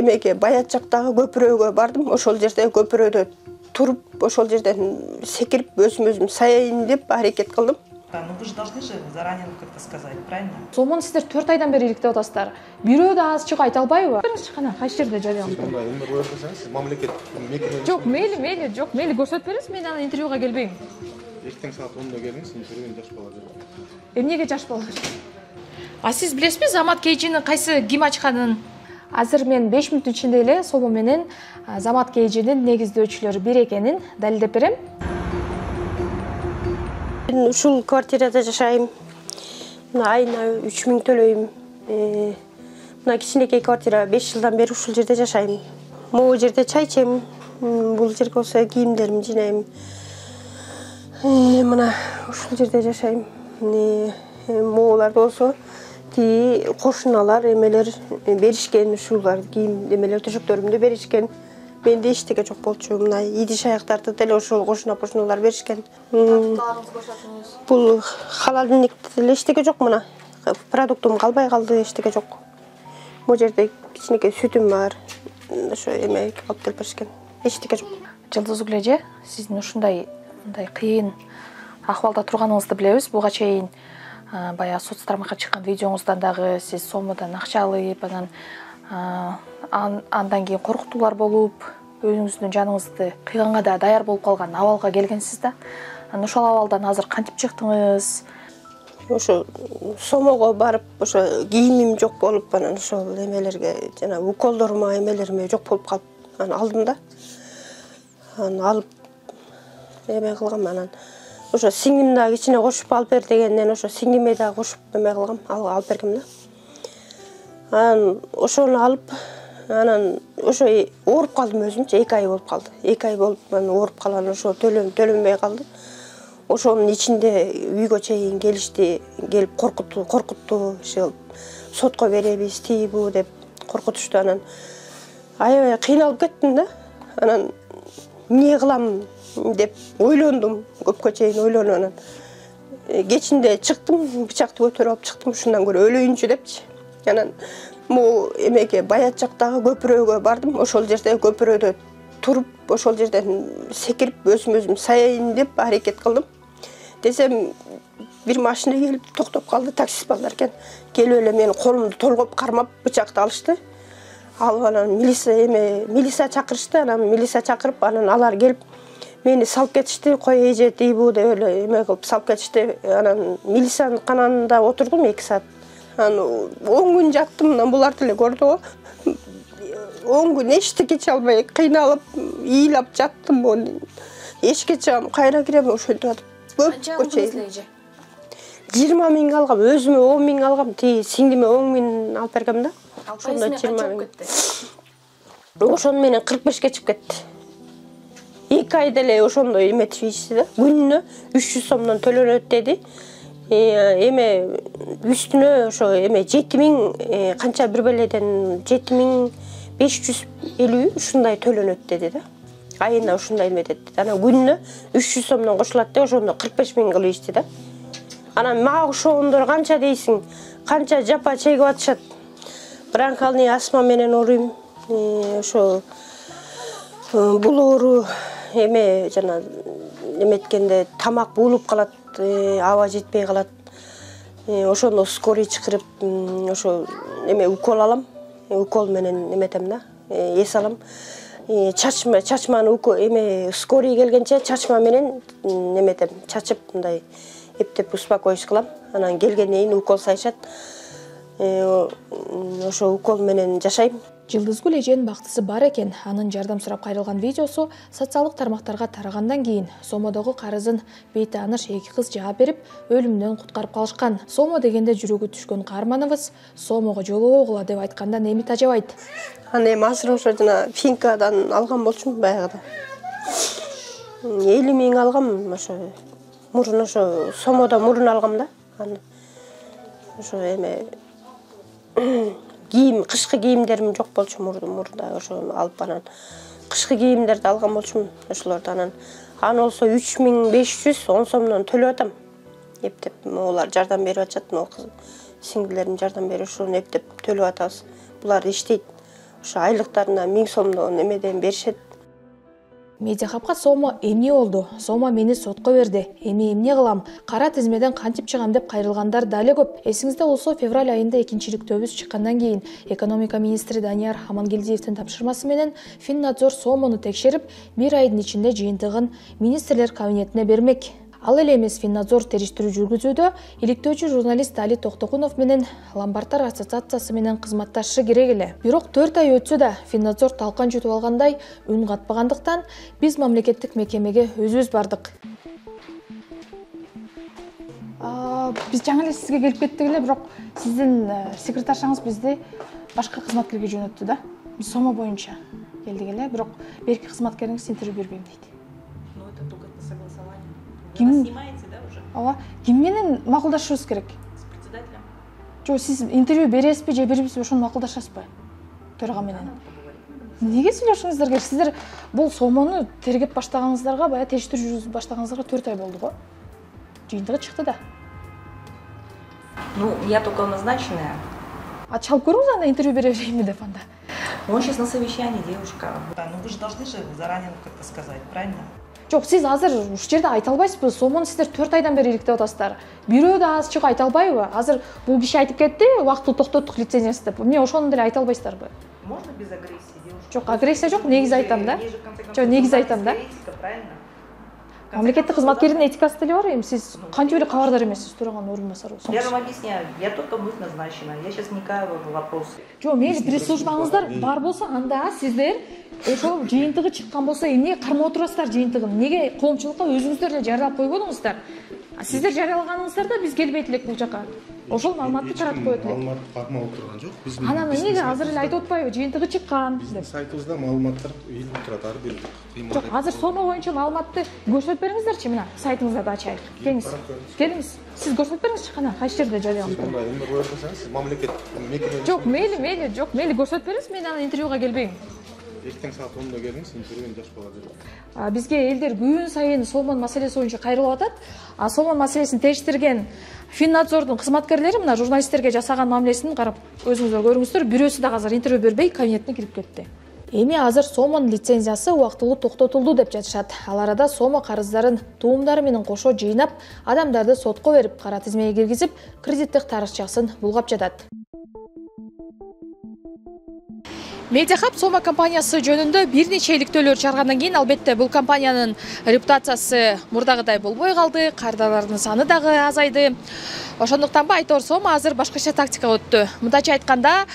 эмеге Баят жактагы көпүрөгө бардым. Ошол жерде көпүрөдө туруп, ошол жерден секирип өзүм саяйын деп аракет кылдым. Ну вы же должны же заранее как-то сказать, правильно? Сомону сиздер 4 айдан бери иликтеп атасыздар. Бирөө да аз чыга айта албайбы? Биринчи кана кайсы жерде жарыяланып Сиз мындай өмүр бою кылсаңыз, сиз мамлекет мекеме. Жок, мейли, жок, мейли көрсөтүп бересиз, мен анан интервьюга келбейм. Эртең саат 10-да келиңиз, интервьюну жаш бала берет. Эмнеге жаш бала? А сиз билесизби Замат Кейжинин кайсы ким ачканын? Азыр мен 5 мүнөттүн ичинде эле Сомо менен Замат Кейжинин негиздөөчүлөрү бир экенин далилдеп берем. Мен ушул квартирада жашайм. Айына 3000 төлөйм. Мына кичинекей квартира 5 жылдан бери ушул жерде жашайм. Могу жерде чай ичем. Бул жерге болсо кийимдеримди жинайм. Мына ушул жерде жашайм. Моулар болсо кошуналар эмелер беришкен, ушулар кийим эмелер төшөктөрүмдү беришкен. Менде эчтеке жок болчу. Мына идиш аяктарды деле ошол кошуналар беришкен. Бул халалдыкта деле эчтеке жок мына. Продуктум калбай калды, эчтеке жок. Бул жерде кичинекей сүтүм бар. Ошо эме алып келип беришкен. Эчтеке жок. Жылдызгүл эже, сиздин ушундай кыйын акыбалда турганыңызды билебиз. Буга чейин баягы соц тармакка чыккан видеоңуздан дагы сиз Сомодон акча алып, андан кийин коркутуулар болуп, өзүңүздүн жаныңызды кыйганга да даяр болуп калган абалга келгенсиз да. Анан ошол абалдан азыр кантип чыктыңыз? Ошо Сомого барып, ошо кийимим жок болуп, анан ошол эмелерге, жана уколдорума, эмелериме жок болуп калып, анан алдым да. Анан алып эме кылгам, анан ошо сиңдим да кичине кошуп алып бер дегенден ошо сиңдиме да кошуп эме кылгам, алып бергем да. Анан ошону алып, анан ошо ооруп калдым өзүмчө, 2 ай болуп калды. 2 ай болуп, анан ооруп калган, ошо төлөнбөй калды. Ошонун ичинде үйгө чейин келишти, келип коркутту, ошо сотко беребиз, тийбу деп коркутушту. Анан аябай кыйналып кеттим да. Анан эмне кылам деп ойлондум, көпкө чейин ойлонуп, анан кечинде чыктым, бычакты көтөрүп алып чыктым, ушундан көрө өлөйүнчү депчи. Анан могу эмеге Баят жактагы көпүрөгө бардым. Ошол жерде көпүрөдө туруп, ошол жерден секирип өзүм саяйын деп аракет кылдым. Десем, бир машина келип токтоп калды, таксист балдар экен. Келип эле менин колумду толгоп кармап, бычакты алышты. Алып анан милиция чакырышты, анан милиция чакырып, анан алар келип мени салып кетишти, кой эже тийбу деп эле эме кылып салып кетишти. Анан милициянын каналында отурдум 2 саат. Анан 10 күн жаттым, анан булар деле көрдү го. 10 күн эчтеке иче албай кыйналып, ыйлап жаттым. Эшикке чыгам, кайра кирем, ошентип атып. Көп чейин 20 000 алгам, өзүмө 10 000 алгам, сиңдиме 10 000 алып бергем да. Ошондо 20 000. Ошону менен 45 чыгып кетти. 2 ай деле ошондой эметип ичти да. Күнүнө 300 сомдон төлөнөт деди. Эме үстүнө ошо эме 7000 канча бир беледен 7550 ушундай төлөнөт деди да. Айына ушундай эметет. Анан күнүнө 300 сомдон кошулат деп ошондо 45 000 кылып ичти да. Анан мага ошондор канча дейсиң, канча жапа чегип атышат. Бронхальный астма менен ооруйм. Ошо бул оору эме жана эметкенде тамак буулуп калат, аба жетпей калат. Ошондо скорый чакырып, ошо эме укол алам. Укол менен эметем да, эс алам. Чачманы эме скорый келгенче чачма менен эметем, чачып мындай эптеп успокоить кылам. Анан келгенден кийин укол сайышат. Ошо укол менен жашайм. Жылдызгүл эженин бактысы бар экен. Анын жардам сурап кайрылган видеосу социалдык тармактарга тарагандан кийин Сомодогу карызын бейтааныш 2 кыз жаап берип, өлүмдөн куткарып калышкан. Сомо дегенде жүрөгү түшкөн каарманыбыз Сомого жолоогула деп айтканда эми тажабайт. Аны эми азыр ошо жана Финкадан алган болчумун баягыда. 50 000 алгам, ошо мурун ошо Сомодо мурун алгам да. Ошо эме кийим, кышкы кийимдерим жок болчу мурда, ошо алып анан кышкы кийимдерди алган болчумун ошолорду. Анан болсо 3500 10 сомдон төлөп атам. Эптеп могулар жардам берип атышат, могу сиңдилерим жардам берип ошону эптеп төлөп атабыз. Булар иштейт. ошо айлыктарына 1000 сомдон эмеден беришет. Медиахабка Сомо эмне болду? Сомо мени сотко берди. Эми эмне кылам? Кара тизмеден кантип чыгам деп кайрылгандар дали көп. Эсиңизде болсо, февраль айында экинчиликтөөбүз чыккандан кийин экономика министри Данияр Амангелдиевдин тапшырмасы менен Финнадзор Сомону текшерип, 1 айдын ичинде жыйынтыгын министрлер кабинетине бермек. Ал эле эмес, Финнадзор териштирүү жүргүзүүдө иликтөөчү журналист Али Токтокунов менен Ломбардтар ассоциациясы менен кызматташы керек эле. Бирок 4 ай өтсө да Финнадзор талкан жутуп алгандай үн катпагандыктан биз мамлекеттик мекемеге өзүбүз бардык. Биз жаңы эле сизге келип кеттик эле, бирок сиздин секретаршаңыз бизди башка кызматкерге жөнөттү да. Биз Сомо боюнча келдик эле, бирок берки кызматкериңиз интервью бербейм дейт. Ну, это только по согласованию. Вы Ким? нас снимаете, да, уже? Ооба, ким менен макулдашышыбыз керек? С председателем? Жок, сиз интервью бересизби же бербейсизби, ошону макулдашасызбы? Төрага менен. Неге сүйлөшүңүздөр керек? Сиздер бул Сомону тергеп баштаганыңыздарга, баягы териштирүү жүргүзүп баштаганыңыздарга 4 ай болду го. Жыйынтыгы чыкты да. Ну, я только назначенная. А чалып көрүңүз анда интервью бере берейинби деп анда. Он сейчас на совещании, девушка. Да, ну вы же должны же заранее как-то сказать, правильно? Жок, сиз азыр ушул жерде айта албайсызбы? Сомону сиздер 4 айдан бери иликтеп атасыздар. Бирөө да аз чыгып айта албайбы? Азыр бул киши айтып кетти, убактылуу токтоттук лицензиясы деп. Эмне ошону деле айта албайсыздарбы? Можно без агрессии, девушка? Жок, агрессия жок, негизи айтам да. Жок, негизи айтам да. Этика, правильно? Мамлекеттик кызматкердин этикасы деле бар, эми сиз кантип эле кабардар эмессиз турган орун басарыбыз. Я же вам объясняю, я только быть назначена. Я сейчас вникаю в вопросы. Жок, мейли пресс-службаңыздар бар болсо, анда сиздер ошол жыйынтыгы чыккан болсо эмне кармап отурасыздар жыйынтыгын? Неге коомчулукка өзүңүздөр эле жарыялап койбодуңуздар? Сиздер жарыялаганыңыздарда биз келбейт элек бул жака. Ошол маалыматты таратып коет элек. Маалыматты кармап отурган жок. Биздин Анан эмнеге азыр эле айтып атпайбы, жыйынтыгы чыккан деп. сайтыбызда маалыматтар ийилип турат ар бир. Жок, азыр Сомо боюнча маалыматты көрсөтүп бериңиздерчи, мына сайтыңызда ачайык. Келиңиз. Келиңиз. Сиз көрсөтүп бериңизчи кана, кайсы жерде жарыяланып Сиз мындай эмне коюп атсаңыз, мамлекеттик мекеме. Жок, мейли, жок, мейли көрсөтүп бериңиз, мен анан интервьюга келбейм. Эртең саат 10:00 келиңиз, интервьюну жаш бала берет. Бизге элдер күн сайын Сомон маселеси боюнча кайрылып атат. Сомон маселесин териштирген Финнадзордун кызматкерлери мына журналисттерге жасаган мамилесин карап өзүңүздөр көрүңүздөр. Бирөөсү дагы азыр интервью бербей кабинетине кирип кетти. Эми азыр Сомон лицензиясы убактылуу токтотулду деп жатышат. Ал арада Сомо карыздарын туумдары менен кошо жыйнап, адамдарды сотко берип, кара тизмеге киргизип, кредиттик тарыхчасын булгап жатат. Медиахаб Сомо компаниясы жөнүндө бир нече иликтөөлөр чыгаргандан кийин, албетте, бул компаниянын репутациясы мурдагыдай болбой калды, кайрылардын саны дагы азайды. Ошондуктан айтор Сомо азыр башкача тактикага өттү. Мындайча айтканда,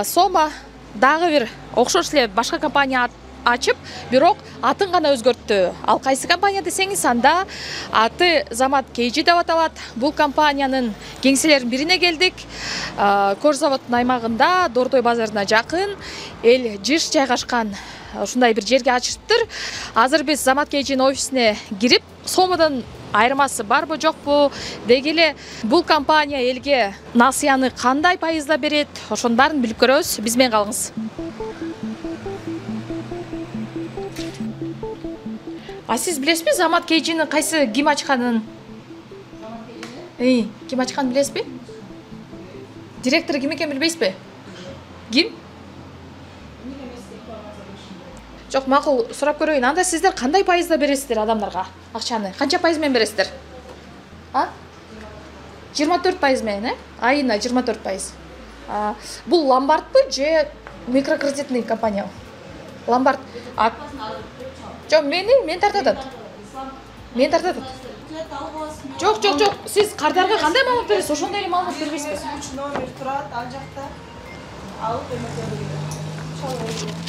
Сомо дагы бир окшош эле башка компания ачып, бирок атын гана өзгөрттү. Ал кайсы компания десеңиз, анда аты Замат Кейджи деп аталат. Бул компаниянын кеңселеринин бирине келдик. Корзаводдун аймагында, Дордой базарына жакын, эл жыш жайгашкан ушундай бир жерге ачышыптыр. Азыр биз Замат Кейджинин офисине кирип, Сомодон айырмасы барбы жокпу дегеле, бул компания элге насыяны кандай пайызда берет, ошонун баарын билип көрөбүз. Биз менен калыңыз. Сиз билесизби, Замат Кейджинин кайсы ким ачканын? Ким ачканын билесизби? Директору ким экенин билбейсизби? Ким? Жок, макул, сурап көрөйүн. Анда сиздер кандай пайызда бересиздер адамдарга акчаны? Канча пайыз менен бересиздер? 24% менен, айына 24%. Бул ломбардпы же микрокредитный компания? Ломбард. Жок, мен тартатат. Мен тартатат. Жок, сиз кардарга кандай маалымат бересиз? Ошондой эле маалымат бербейсизби? Номер турат, ал жакта. Алып эметелер.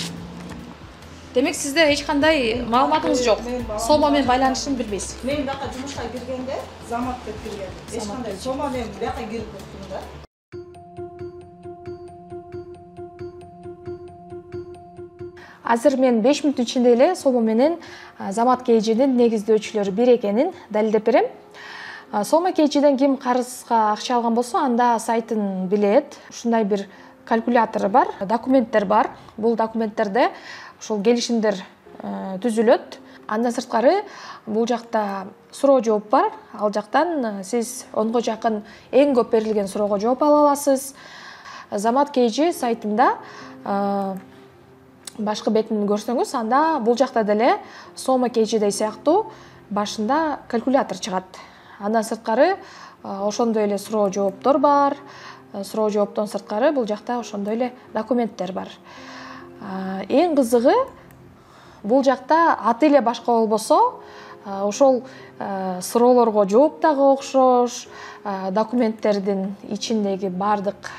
Демек сизде эч кандай маалыматыңыз жок. Сомо менен байланышын билбейсиз. Мен бияка жумушка киргенде Замат деп кирген. Эч кандай Сомо менен бияка кирип кеттим да. Азыр мен 5 мүнөттүн ичинде эле Сомо менен Замат Кейджинин негиздөөчүлөрү бир экенин далилдеп берем. Сомо Кейджиден ким карызга акча алган болсо, анда сайтын билет. Ушундай бир калькулятору бар, документтер бар. Бул документтерде ушул келишимдер түзүлөт. Андан сырткары бул жакта суроо жооп бар. Ал жактан сиз 10го жакын эң көп берилген суроого жооп ала аласыз. Замат Кейджи сайтында башкы бетин көрсөңүз, анда бул жакта деле сома KG сыяктуу башында калькулятор чыгат. Андан сырткары ошондой эле суроо жооптор бар. Суроо жооптон сырткары бул жакта ошондой эле документтер бар. Эң кызыгы бул жакта аты эле башка болбосо, ошол суроолорго жооп дагы окшош, документтердин ичиндеги бардык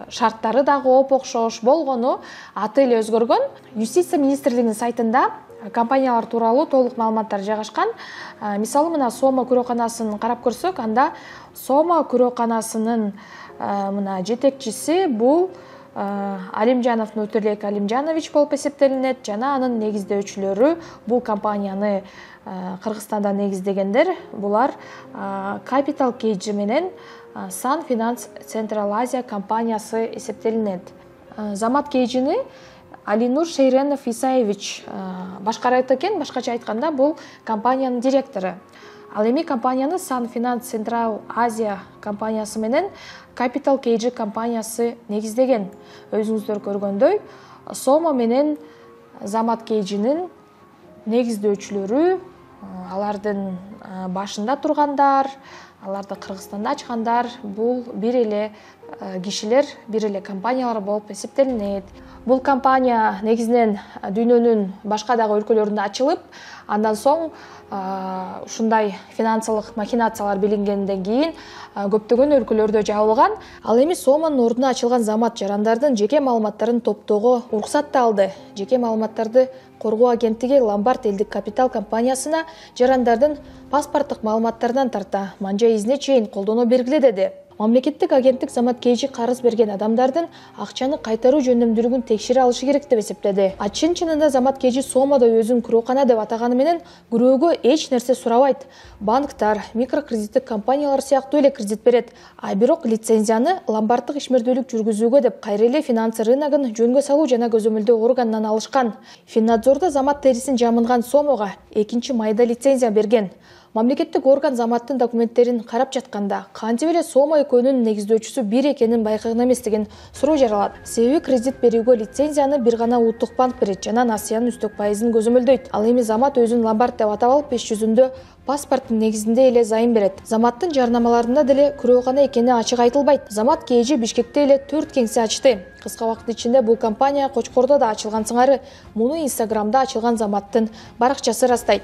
шарттары дагы окшош болгону аты эле өзгөргөн. Юстиция министрлигинин сайтында компаниялар тууралуу толук маалыматтар жайгашкан. Мисалы, мына Сома күрөканасын карап көрсөк, анда Сома күрөканасынын мына жетекчиси бул Алимжанов Нутерлек Алимжанович болуп эсептелинет жана анын негиздөөчүлөрү бул компанияны Кыргызстанда негиздегендер. Булар Capital KG менен Sun Finance Central Asia компаниясы эсептелинет. Замат KG-ни Алинур Шейренов Исаевич башкарат экен. Башкача айтканда, бул компаниянын директору. Ал эми компанияны Sun Finance Central Asia компаниясы менен Capital KG компаниясы негиздеген. Өзүңүздөр көргөндөй, Сома менен Замат KG-нин негиздөөчүлөрү, алардын башында тургандар, аларды Кыргызстанда ачкандар, бул бир эле кишилер, бир эле компаниялар болуп эсептелинет. Бул компания негизинен дүйнөнүн башка дагы өлкөлөрүндө ачылып, андан соң ушундай финансылык махинациялар билингенден кийин көптөгөн өлкөлөрдө жабылган. Ал эми Соманын ордуна ачылган Замат жарандардын жеке маалыматтарын топтоого уруксат да алды. Жеке маалыматтарды коргоо агенттиги Ломбард элдик капитал компаниясына жарандардын паспорттук маалыматтарынан тарта манжа изине чейин колдоно бергиле деди. Мамлекеттик агенттик Замат KG карыз берген адамдардын акчаны кайтаруу жөндөмдүүлүгүн текшере алышы керек деп эсептеди. Чынында Замат KG Сомадо өзүн күрөкана деп атаганы менен күрөөгө эч нерсе сурабайт. Банктар, микрокредиттик компаниялар сыяктуу эле кредит берет. А бирок лицензияны ломбарддык ишмердүүлүк жүргүзүүгө деп кайра эле финансы рыногун жөнгө салуу жана көзөмөлдөө органынан алышкан. Финнадзордо Замат терисин жамынган Сомого 2 майда лицензия берген. Мамлекеттик орган Заматтын документтерин карап жатканда кантип эле Сома экөөнүн негиздөөчүсү бир экенин байкаган эмес деген суроо жаралат. Себеби кредит берүүгө лицензияны бир гана улуттук банк берет жана насыянын үстөк пайызын көзөмөлдөйт. Ал эми Замат өзүн ломбард деп атап алып, иш жүзүндө паспорттун негизинде эле зайым берет. Заматтын жарнамаларында деле күрөкана экени ачык айтылбайт. Замат KG Бишкекте эле 4 кеңсе ачты. Кыска убакыт ичинде бул компания Кочкордо да ачылган сыңары. Муну Инстаграмда ачылган Заматтын баракчасы ырастайт.